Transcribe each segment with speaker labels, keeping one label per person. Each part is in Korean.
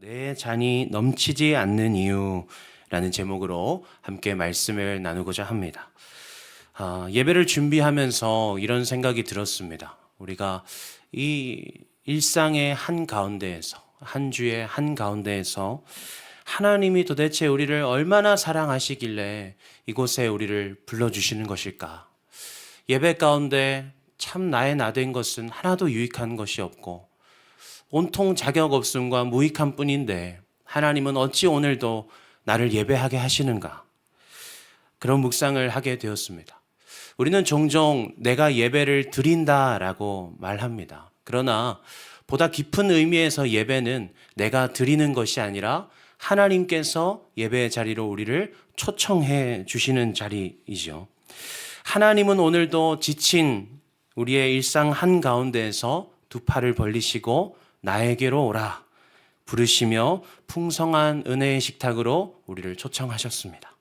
Speaker 1: 내 잔이 넘치지 않는 이유라는 제목으로 함께 말씀을 나누고자 합니다. 예배를 준비하면서 이런 생각이 들었습니다. 우리가 이 일상의 한가운데에서, 한 주의 한가운데에서 하나님이 도대체 우리를 얼마나 사랑하시길래 이곳에 우리를 불러주시는 것일까? 예배 가운데 참 나의 나된 것은 하나도 유익한 것이 없고 온통 자격 없음과 무익한 뿐인데 하나님은 어찌 오늘도 나를 예배하게 하시는가? 그런 묵상을 하게 되었습니다. 우리는 종종 내가 예배를 드린다라고 말합니다. 그러나 보다 깊은 의미에서 예배는 내가 드리는 것이 아니라 하나님께서 예배의 자리로 우리를 초청해 주시는 자리이죠. 하나님은 오늘도 지친 우리의 일상 한가운데에서 두 팔을 벌리시고 나에게로 오라 부르시며 풍성한 은혜의 식탁으로 우리를 초청하셨습니다.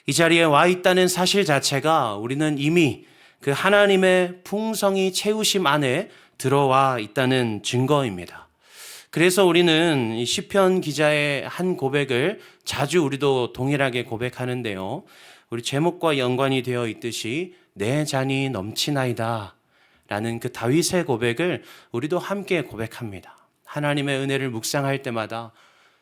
Speaker 1: 이 자리에 와 있다는 사실 자체가 우리는 이미 그 하나님의 풍성히 채우심 안에 들어와 있다는 증거입니다. 그래서 우리는 이 시편 기자의 한 고백을 자주 우리도 동일하게 고백하는데요. 우리 제목과 연관이 되어 있듯이 내 잔이 넘치나이다 라는 그 다윗의 고백을 우리도 함께 고백합니다. 하나님의 은혜를 묵상할 때마다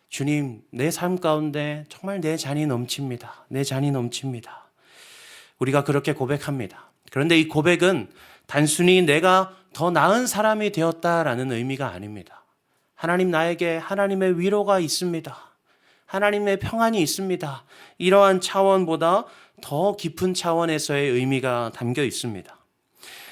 Speaker 1: 주님, 내 삶 가운데 정말 내 잔이 넘칩니다. 내 잔이 넘칩니다. 우리가 그렇게 고백합니다. 그런데 이 고백은 단순히 내가 더 나은 사람이 되었다라는 의미가 아닙니다. 하나님, 나에게 하나님의 위로가 있습니다. 하나님의 평안이 있습니다. 이러한 차원보다 더 깊은 차원에서의 의미가 담겨 있습니다.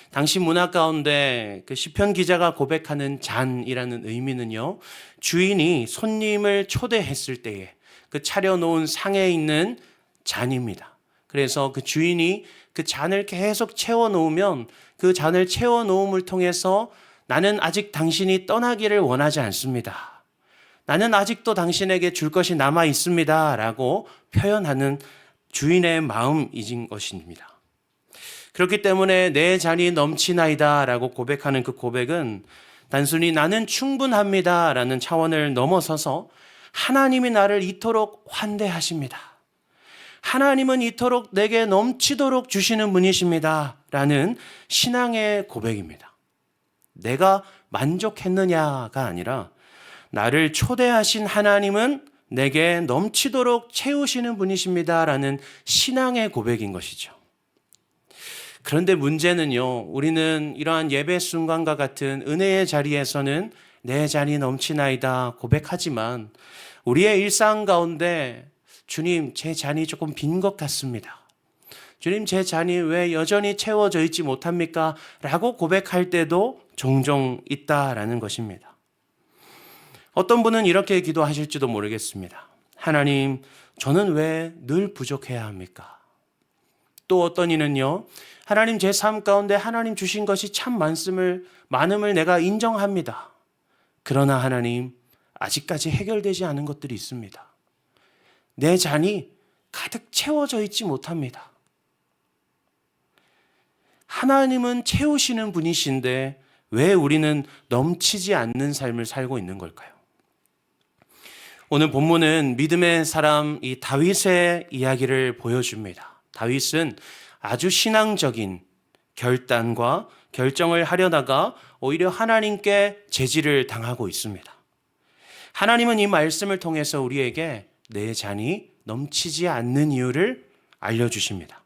Speaker 1: 당시 문화 가운데 그 시편 기자가 고백하는 잔이라는 의미는요, 주인이 손님을 초대했을 때에 그 차려놓은 상에 있는 잔입니다. 그래서 그 주인이 그 잔을 계속 채워놓으면 그 잔을 채워놓음을 통해서 나는 아직 당신이 떠나기를 원하지 않습니다. 나는 아직도 당신에게 줄 것이 남아 있습니다. 라고 표현하는 주인의 마음이진 것입니다. 그렇기 때문에 내 잔이 넘치나이다 라고 고백하는 그 고백은 단순히 나는 충분합니다 라는 차원을 넘어서서 하나님이 나를 이토록 환대하십니다. 하나님은 이토록 내게 넘치도록 주시는 분이십니다 라는 신앙의 고백입니다. 내가 만족했느냐가 아니라 나를 초대하신 하나님은 내게 넘치도록 채우시는 분이십니다 라는 신앙의 고백인 것이죠. 그런데 문제는요, 우리는 이러한 예배 순간과 같은 은혜의 자리에서는 내 잔이 넘치나이다 고백하지만 우리의 일상 가운데 주님, 제 잔이 조금 빈 것 같습니다. 주님, 제 잔이 왜 여전히 채워져 있지 못합니까? 라고 고백할 때도 종종 있다라는 것입니다. 어떤 분은 이렇게 기도하실지도 모르겠습니다. 하나님, 저는 왜 늘 부족해야 합니까? 또 어떤 이는요, 하나님, 제 삶 가운데 하나님 주신 것이 참 많음을 내가 인정합니다. 그러나 하나님, 아직까지 해결되지 않은 것들이 있습니다. 내 잔이 가득 채워져 있지 못합니다. 하나님은 채우시는 분이신데 왜 우리는 넘치지 않는 삶을 살고 있는 걸까요? 오늘 본문은 믿음의 사람 이 다윗의 이야기를 보여줍니다. 다윗은 아주 신앙적인 결단과 결정을 하려다가 오히려 하나님께 제지를 당하고 있습니다. 하나님은 이 말씀을 통해서 우리에게 내 잔이 넘치지 않는 이유를 알려주십니다.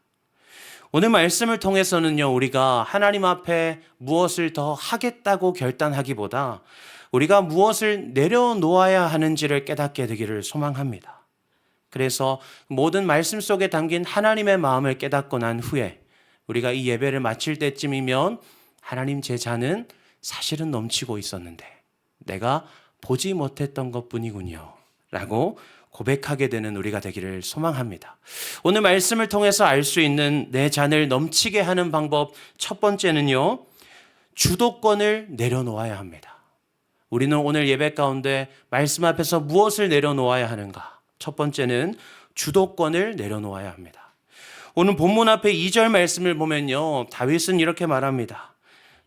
Speaker 1: 오늘 말씀을 통해서는요, 우리가 하나님 앞에 무엇을 더 하겠다고 결단하기보다 우리가 무엇을 내려놓아야 하는지를 깨닫게 되기를 소망합니다. 그래서 모든 말씀 속에 담긴 하나님의 마음을 깨닫고 난 후에 우리가 이 예배를 마칠 때쯤이면 하나님, 제 잔은 사실은 넘치고 있었는데 내가 보지 못했던 것뿐이군요 라고 고백하게 되는 우리가 되기를 소망합니다. 오늘 말씀을 통해서 알 수 있는 내 잔을 넘치게 하는 방법 첫 번째는요, 주도권을 내려놓아야 합니다. 우리는 오늘 예배 가운데 말씀 앞에서 무엇을 내려놓아야 하는가? 첫 번째는 주도권을 내려놓아야 합니다. 오늘 본문 앞에 2절 말씀을 보면요, 다윗은 이렇게 말합니다.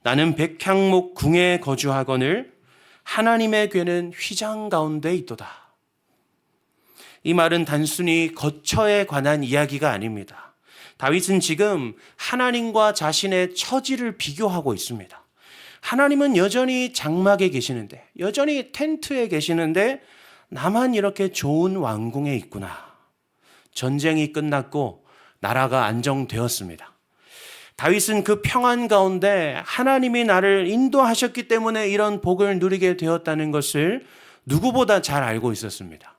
Speaker 1: 나는 백향목 궁에 거주하거늘 하나님의 궤는 휘장 가운데 있도다. 이 말은 단순히 거처에 관한 이야기가 아닙니다. 다윗은 지금 하나님과 자신의 처지를 비교하고 있습니다. 하나님은 여전히 장막에 계시는데, 여전히 텐트에 계시는데 나만 이렇게 좋은 왕궁에 있구나. 전쟁이 끝났고 나라가 안정되었습니다. 다윗은 그 평안 가운데 하나님이 나를 인도하셨기 때문에 이런 복을 누리게 되었다는 것을 누구보다 잘 알고 있었습니다.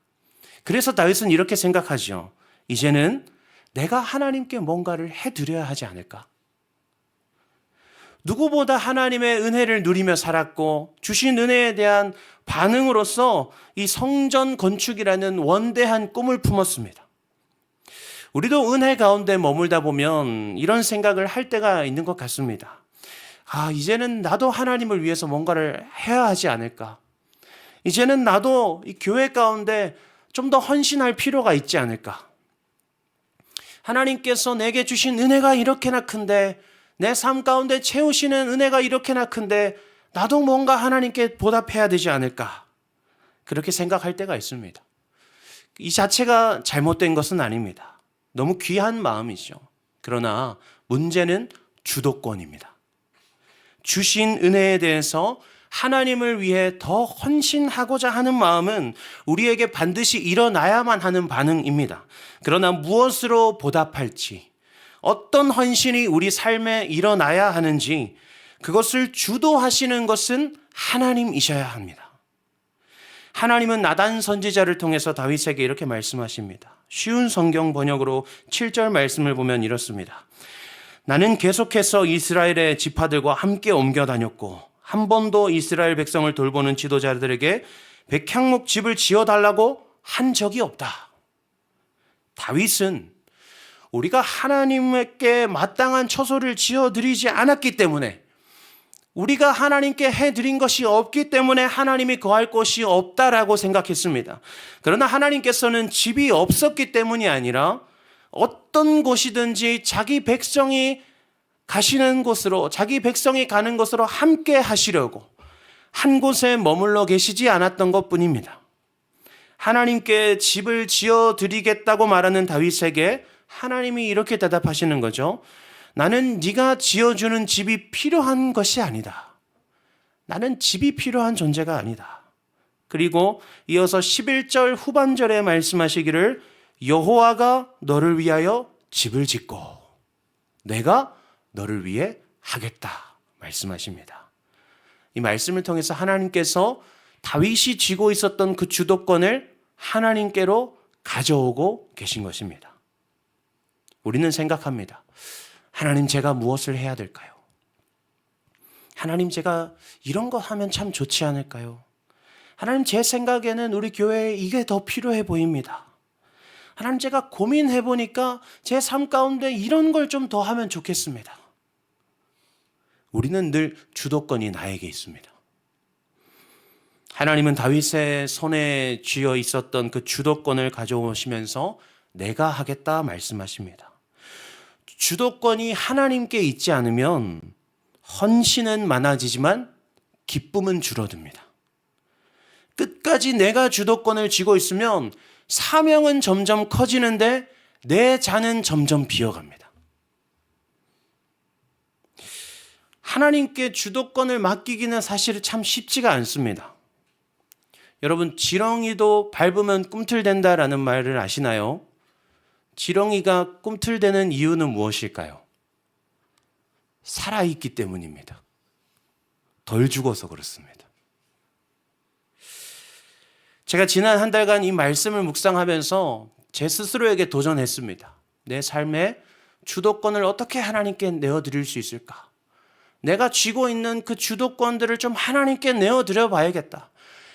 Speaker 1: 그래서 다윗은 이렇게 생각하죠. 이제는 내가 하나님께 뭔가를 해드려야 하지 않을까? 누구보다 하나님의 은혜를 누리며 살았고 주신 은혜에 대한 반응으로서 이 성전 건축이라는 원대한 꿈을 품었습니다. 우리도 은혜 가운데 머물다 보면 이런 생각을 할 때가 있는 것 같습니다. 이제는 나도 하나님을 위해서 뭔가를 해야 하지 않을까? 이제는 나도 이 교회 가운데 좀 더 헌신할 필요가 있지 않을까? 하나님께서 내게 주신 은혜가 이렇게나 큰데, 내 삶 가운데 채우시는 은혜가 이렇게나 큰데 나도 뭔가 하나님께 보답해야 되지 않을까? 그렇게 생각할 때가 있습니다. 이 자체가 잘못된 것은 아닙니다. 너무 귀한 마음이죠. 그러나 문제는 주도권입니다. 주신 은혜에 대해서 하나님을 위해 더 헌신하고자 하는 마음은 우리에게 반드시 일어나야만 하는 반응입니다. 그러나 무엇으로 보답할지, 어떤 헌신이 우리 삶에 일어나야 하는지 그것을 주도하시는 것은 하나님이셔야 합니다. 하나님은 나단 선지자를 통해서 다윗에게 이렇게 말씀하십니다. 쉬운 성경 번역으로 7절 말씀을 보면 이렇습니다. 나는 계속해서 이스라엘의 지파들과 함께 옮겨 다녔고 한 번도 이스라엘 백성을 돌보는 지도자들에게 백향목 집을 지어달라고 한 적이 없다. 다윗은 우리가 하나님께 마땅한 처소를 지어드리지 않았기 때문에, 우리가 하나님께 해드린 것이 없기 때문에 하나님이 거할 곳이 없다라고 생각했습니다. 그러나 하나님께서는 집이 없었기 때문이 아니라 어떤 곳이든지 자기 백성이 가시는 곳으로, 자기 백성이 가는 곳으로 함께 하시려고 한 곳에 머물러 계시지 않았던 것뿐입니다. 하나님께 집을 지어드리겠다고 말하는 다윗에게 하나님이 이렇게 대답하시는 거죠. 나는 네가 지어주는 집이 필요한 것이 아니다. 나는 집이 필요한 존재가 아니다. 그리고 이어서 11절 후반절에 말씀하시기를 여호와가 너를 위하여 집을 짓고 내가 너를 위해 하겠다 말씀하십니다. 이 말씀을 통해서 하나님께서 다윗이 쥐고 있었던 그 주도권을 하나님께로 가져오고 계신 것입니다. 우리는 생각합니다. 하나님, 제가 무엇을 해야 될까요? 하나님, 제가 이런 거 하면 참 좋지 않을까요? 하나님, 제 생각에는 우리 교회에 이게 더 필요해 보입니다. 하나님, 제가 고민해 보니까 제 삶 가운데 이런 걸 좀 더 하면 좋겠습니다. 우리는 늘 주도권이 나에게 있습니다. 하나님은 다윗의 손에 쥐어 있었던 그 주도권을 가져오시면서 내가 하겠다 말씀하십니다. 주도권이 하나님께 있지 않으면 헌신은 많아지지만 기쁨은 줄어듭니다. 끝까지 내가 주도권을 쥐고 있으면 사명은 점점 커지는데 내 잔은 점점 비어갑니다. 하나님께 주도권을 맡기기는 사실 참 쉽지가 않습니다. 여러분, 지렁이도 밟으면 꿈틀댄다라는 말을 아시나요? 지렁이가 꿈틀대는 이유는 무엇일까요? 살아있기 때문입니다. 덜 죽어서 그렇습니다. 제가 지난 한 달간 이 말씀을 묵상하면서 제 스스로에게 도전했습니다. 내 삶의 주도권을 어떻게 하나님께 내어드릴 수 있을까? 내가 쥐고 있는 그 주도권들을 좀 하나님께 내어드려 봐야겠다.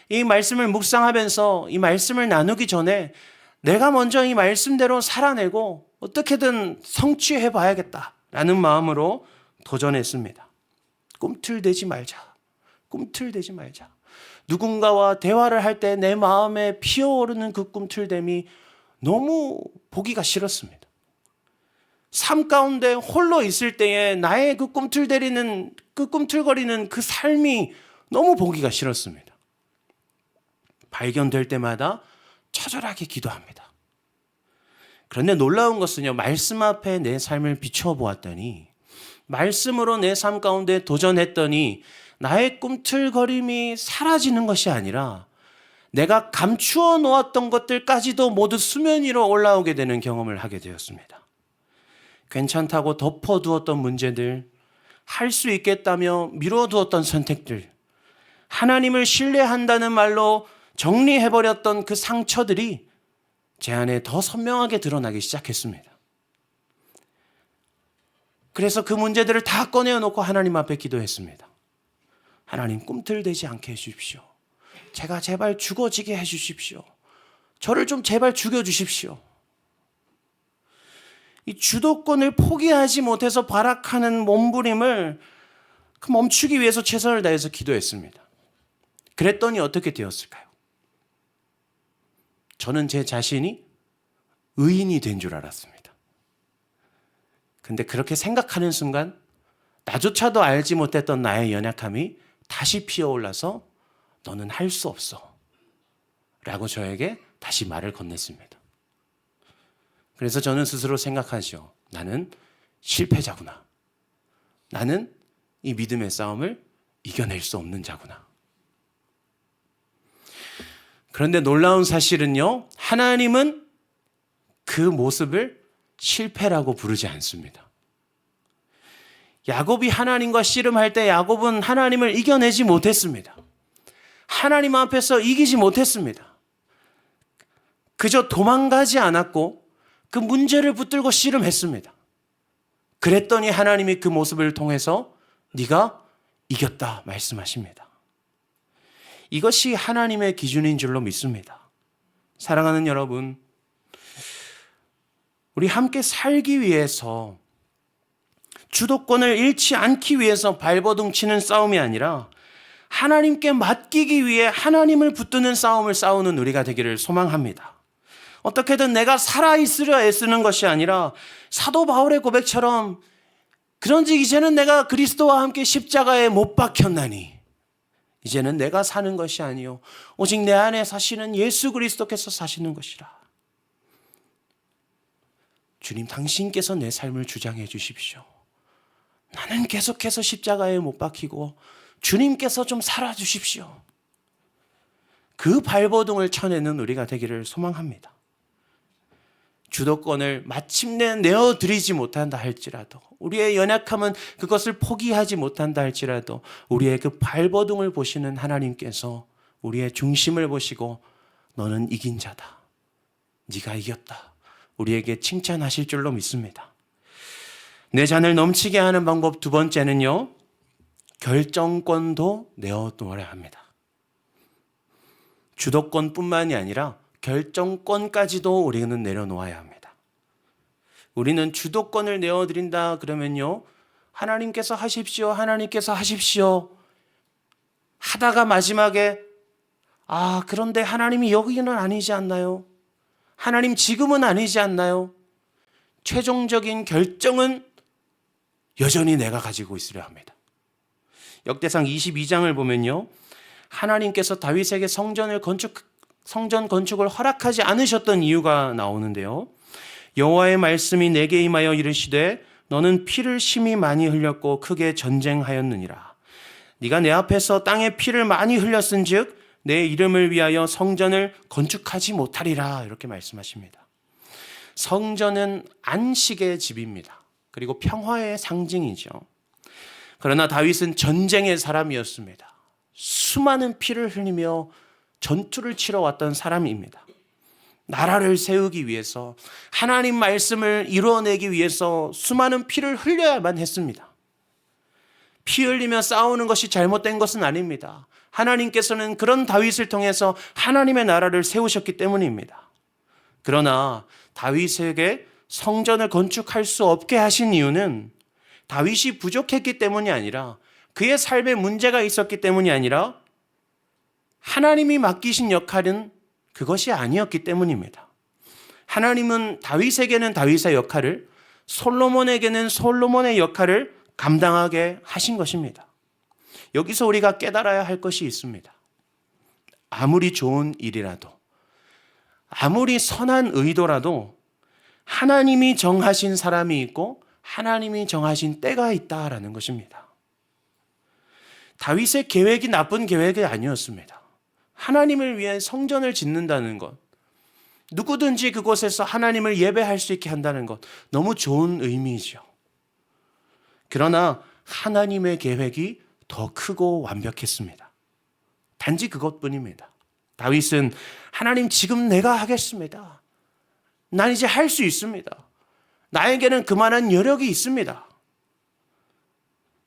Speaker 1: 이 말씀을 묵상하면서 이 말씀을 나누기 전에 내가 먼저 이 말씀대로 살아내고 어떻게든 성취해 봐야겠다라는 마음으로 도전했습니다. 꿈틀대지 말자. 꿈틀대지 말자. 누군가와 대화를 할 때 내 마음에 피어오르는 그 꿈틀댐이 너무 보기가 싫었습니다. 삶 가운데 홀로 있을 때에 나의 그 꿈틀거리는 그 삶이 너무 보기가 싫었습니다. 발견될 때마다 처절하게 기도합니다. 그런데 놀라운 것은요, 말씀 앞에 내 삶을 비춰보았더니, 말씀으로 내 삶 가운데 도전했더니 나의 꿈틀거림이 사라지는 것이 아니라 내가 감추어 놓았던 것들까지도 모두 수면 위로 올라오게 되는 경험을 하게 되었습니다. 괜찮다고 덮어두었던 문제들, 할 수 있겠다며 미뤄두었던 선택들, 하나님을 신뢰한다는 말로 정리해버렸던 그 상처들이 제 안에 더 선명하게 드러나기 시작했습니다. 그래서 그 문제들을 다 꺼내놓고 하나님 앞에 기도했습니다. 하나님, 꿈틀대지 않게 해주십시오. 제가 제발 죽어지게 해주십시오. 저를 좀 제발 죽여주십시오. 이 주도권을 포기하지 못해서 발악하는 몸부림을 멈추기 위해서 최선을 다해서 기도했습니다. 그랬더니 어떻게 되었을까요? 저는 제 자신이 의인이 된 줄 알았습니다. 근데 그렇게 생각하는 순간 나조차도 알지 못했던 나의 연약함이 다시 피어올라서 너는 할 수 없어 라고 저에게 다시 말을 건넸습니다. 그래서 저는 스스로 생각하죠. 나는 실패자구나. 나는 이 믿음의 싸움을 이겨낼 수 없는 자구나. 그런데 놀라운 사실은요, 하나님은 그 모습을 실패라고 부르지 않습니다. 야곱이 하나님과 씨름할 때 야곱은 하나님을 이겨내지 못했습니다. 하나님 앞에서 이기지 못했습니다. 그저 도망가지 않았고 그 문제를 붙들고 씨름했습니다. 그랬더니 하나님이 그 모습을 통해서 네가 이겼다 말씀하십니다. 이것이 하나님의 기준인 줄로 믿습니다. 사랑하는 여러분, 우리 함께 살기 위해서 주도권을 잃지 않기 위해서 발버둥 치는 싸움이 아니라 하나님께 맡기기 위해 하나님을 붙드는 싸움을 싸우는 우리가 되기를 소망합니다. 어떻게든 내가 살아있으려 애쓰는 것이 아니라 사도 바울의 고백처럼 그런즉 이제는 내가 그리스도와 함께 십자가에 못 박혔나니 이제는 내가 사는 것이 아니요 오직 내 안에 사시는 예수 그리스도께서 사시는 것이라. 주님, 당신께서 내 삶을 주장해 주십시오. 나는 계속해서 십자가에 못 박히고 주님께서 좀 살아주십시오. 그 발버둥을 쳐내는 우리가 되기를 소망합니다. 주도권을 마침내 내어드리지 못한다 할지라도, 우리의 연약함은 그것을 포기하지 못한다 할지라도 우리의 그 발버둥을 보시는 하나님께서 우리의 중심을 보시고 너는 이긴 자다, 네가 이겼다, 우리에게 칭찬하실 줄로 믿습니다. 내 잔을 넘치게 하는 방법 두 번째는요, 결정권도 내어놓아야 합니다. 주도권뿐만이 아니라 결정권까지도 우리는 내려놓아야 합니다. 우리는 주도권을 내어드린다 그러면요, 하나님께서 하십시오, 하나님께서 하십시오 하다가 마지막에 그런데 하나님이 여기는 아니지 않나요? 하나님 지금은 아니지 않나요? 최종적인 결정은 여전히 내가 가지고 있으려 합니다. 역대상 22장을 보면요, 하나님께서 다윗에게 성전 건축을 허락하지 않으셨던 이유가 나오는데요. 여호와의 말씀이 내게 임하여 이르시되 너는 피를 심히 많이 흘렸고 크게 전쟁하였느니라. 네가 내 앞에서 땅에 피를 많이 흘렸은즉 내 이름을 위하여 성전을 건축하지 못하리라. 이렇게 말씀하십니다. 성전은 안식의 집입니다. 그리고 평화의 상징이죠. 그러나 다윗은 전쟁의 사람이었습니다. 수많은 피를 흘리며 전투를 치러 왔던 사람입니다. 나라를 세우기 위해서, 하나님 말씀을 이루어내기 위해서 수많은 피를 흘려야만 했습니다. 피 흘리며 싸우는 것이 잘못된 것은 아닙니다. 하나님께서는 그런 다윗을 통해서 하나님의 나라를 세우셨기 때문입니다. 그러나 다윗에게 성전을 건축할 수 없게 하신 이유는 다윗이 부족했기 때문이 아니라, 그의 삶에 문제가 있었기 때문이 아니라, 하나님이 맡기신 역할은 그것이 아니었기 때문입니다. 하나님은 다윗에게는 다윗의 역할을, 솔로몬에게는 솔로몬의 역할을 감당하게 하신 것입니다. 여기서 우리가 깨달아야 할 것이 있습니다. 아무리 좋은 일이라도, 아무리 선한 의도라도 하나님이 정하신 사람이 있고 하나님이 정하신 때가 있다라는 것입니다. 다윗의 계획이 나쁜 계획이 아니었습니다. 하나님을 위해 성전을 짓는다는 것, 누구든지 그곳에서 하나님을 예배할 수 있게 한다는 것, 너무 좋은 의미이죠. 그러나 하나님의 계획이 더 크고 완벽했습니다. 단지 그것뿐입니다. 다윗은 하나님 지금 내가 하겠습니다. 난 이제 할 수 있습니다. 나에게는 그만한 여력이 있습니다.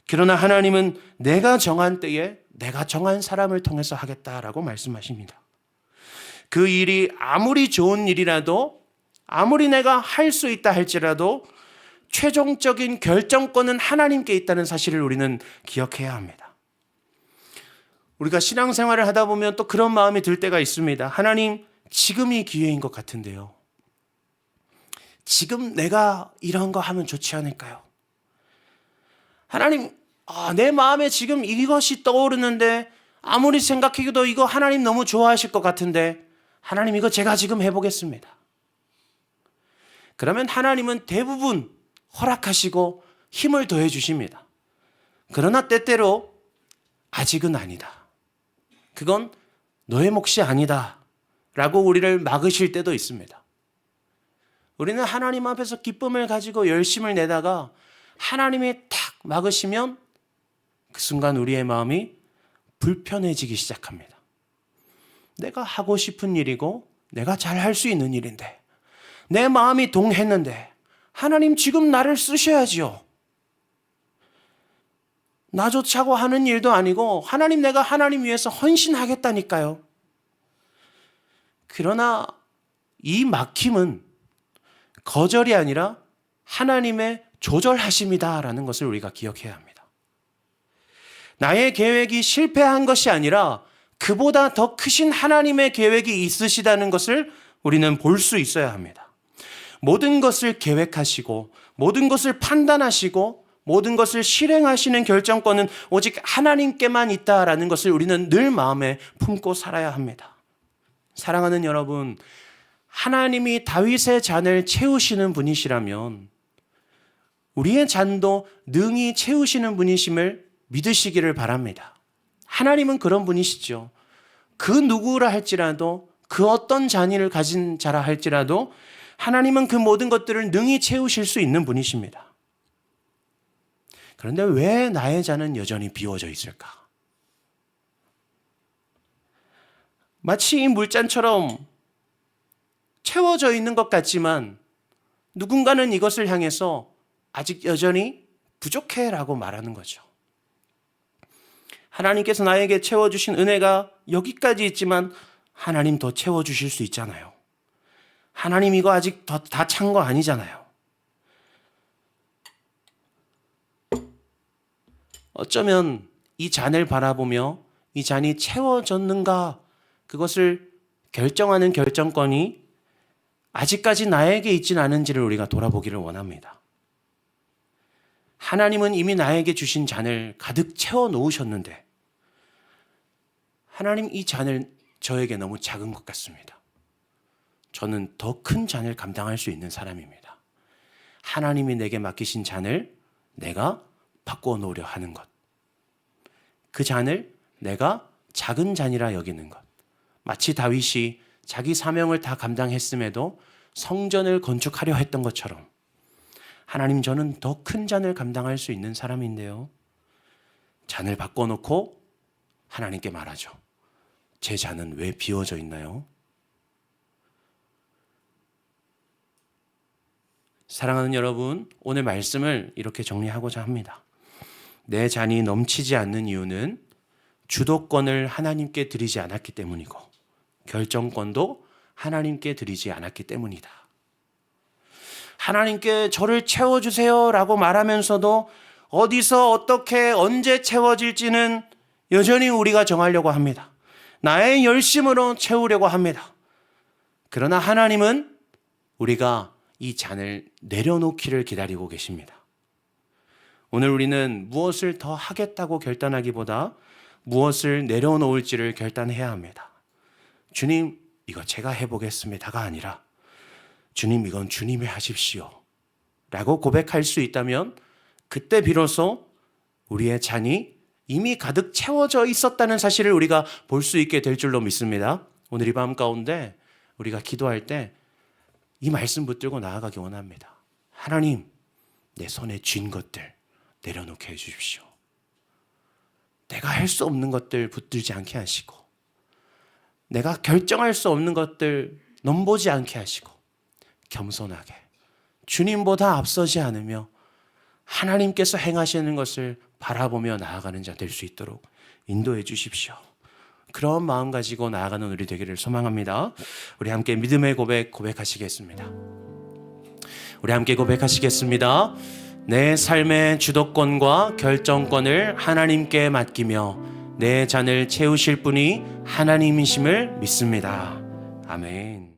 Speaker 1: 그러나 하나님은 내가 정한 때에 내가 정한 사람을 통해서 하겠다라고 말씀하십니다. 그 일이 아무리 좋은 일이라도, 아무리 내가 할 수 있다 할지라도 최종적인 결정권은 하나님께 있다는 사실을 우리는 기억해야 합니다. 우리가 신앙생활을 하다 보면 또 그런 마음이 들 때가 있습니다. 하나님, 지금이 기회인 것 같은데요. 지금 내가 이런 거 하면 좋지 않을까요? 하나님, 내 마음에 지금 이것이 떠오르는데 아무리 생각해도 이거 하나님 너무 좋아하실 것 같은데 하나님 이거 제가 지금 해보겠습니다. 그러면 하나님은 대부분 허락하시고 힘을 더해 주십니다. 그러나 때때로 아직은 아니다. 그건 너의 몫이 아니다 라고 우리를 막으실 때도 있습니다. 우리는 하나님 앞에서 기쁨을 가지고 열심을 내다가 하나님이 탁 막으시면 그 순간 우리의 마음이 불편해지기 시작합니다. 내가 하고 싶은 일이고 내가 잘 할 수 있는 일인데, 내 마음이 동했는데 하나님 지금 나를 쓰셔야지요. 나조차고 하는 일도 아니고 하나님, 내가 하나님 위해서 헌신하겠다니까요. 그러나 이 막힘은 거절이 아니라 하나님의 조절하심이다라는 것을 우리가 기억해야 합니다. 나의 계획이 실패한 것이 아니라 그보다 더 크신 하나님의 계획이 있으시다는 것을 우리는 볼 수 있어야 합니다. 모든 것을 계획하시고 모든 것을 판단하시고 모든 것을 실행하시는 결정권은 오직 하나님께만 있다라는 것을 우리는 늘 마음에 품고 살아야 합니다. 사랑하는 여러분, 하나님이 다윗의 잔을 채우시는 분이시라면 우리의 잔도 능히 채우시는 분이심을 믿으시기를 바랍니다. 하나님은 그런 분이시죠. 그 누구라 할지라도, 그 어떤 잔을 가진 자라 할지라도 하나님은 그 모든 것들을 능히 채우실 수 있는 분이십니다. 그런데 왜 나의 잔은 여전히 비워져 있을까? 마치 이 물잔처럼 채워져 있는 것 같지만 누군가는 이것을 향해서 아직 여전히 부족해라고 말하는 거죠. 하나님께서 나에게 채워주신 은혜가 여기까지 있지만 하나님 더 채워주실 수 있잖아요. 하나님 이거 아직 다 찬 거 아니잖아요. 어쩌면 이 잔을 바라보며 이 잔이 채워졌는가, 그것을 결정하는 결정권이 아직까지 나에게 있진 않은지를 우리가 돌아보기를 원합니다. 하나님은 이미 나에게 주신 잔을 가득 채워 놓으셨는데 하나님, 이 잔을 저에게 너무 작은 것 같습니다. 저는 더 큰 잔을 감당할 수 있는 사람입니다. 하나님이 내게 맡기신 잔을 내가 바꿔놓으려 하는 것, 그 잔을 내가 작은 잔이라 여기는 것, 마치 다윗이 자기 사명을 다 감당했음에도 성전을 건축하려 했던 것처럼 하나님, 저는 더 큰 잔을 감당할 수 있는 사람인데요. 잔을 바꿔놓고 하나님께 말하죠. 제 잔은 왜 비워져 있나요? 사랑하는 여러분, 오늘 말씀을 이렇게 정리하고자 합니다. 내 잔이 넘치지 않는 이유는 주도권을 하나님께 드리지 않았기 때문이고 결정권도 하나님께 드리지 않았기 때문이다. 하나님께 저를 채워주세요 라고 말하면서도 어디서 어떻게 언제 채워질지는 여전히 우리가 정하려고 합니다. 나의 열심으로 채우려고 합니다. 그러나 하나님은 우리가 이 잔을 내려놓기를 기다리고 계십니다. 오늘 우리는 무엇을 더 하겠다고 결단하기보다 무엇을 내려놓을지를 결단해야 합니다. 주님, 이거 제가 해보겠습니다가 아니라 주님, 이건 주님이 하십시오 라고 고백할 수 있다면 그때 비로소 우리의 잔이 이미 가득 채워져 있었다는 사실을 우리가 볼 수 있게 될 줄로 믿습니다. 오늘 이 밤 가운데 우리가 기도할 때 이 말씀 붙들고 나아가기 원합니다. 하나님, 내 손에 쥔 것들 내려놓게 해주십시오. 내가 할 수 없는 것들 붙들지 않게 하시고, 내가 결정할 수 없는 것들 넘보지 않게 하시고, 겸손하게 주님보다 앞서지 않으며 하나님께서 행하시는 것을 바라보며 나아가는 자 될 수 있도록 인도해 주십시오. 그런 마음 가지고 나아가는 우리 되기를 소망합니다. 우리 함께 믿음의 고백하시겠습니다. 우리 함께 고백하시겠습니다. 내 삶의 주도권과 결정권을 하나님께 맡기며 내 잔을 채우실 분이 하나님이심을 믿습니다. 아멘.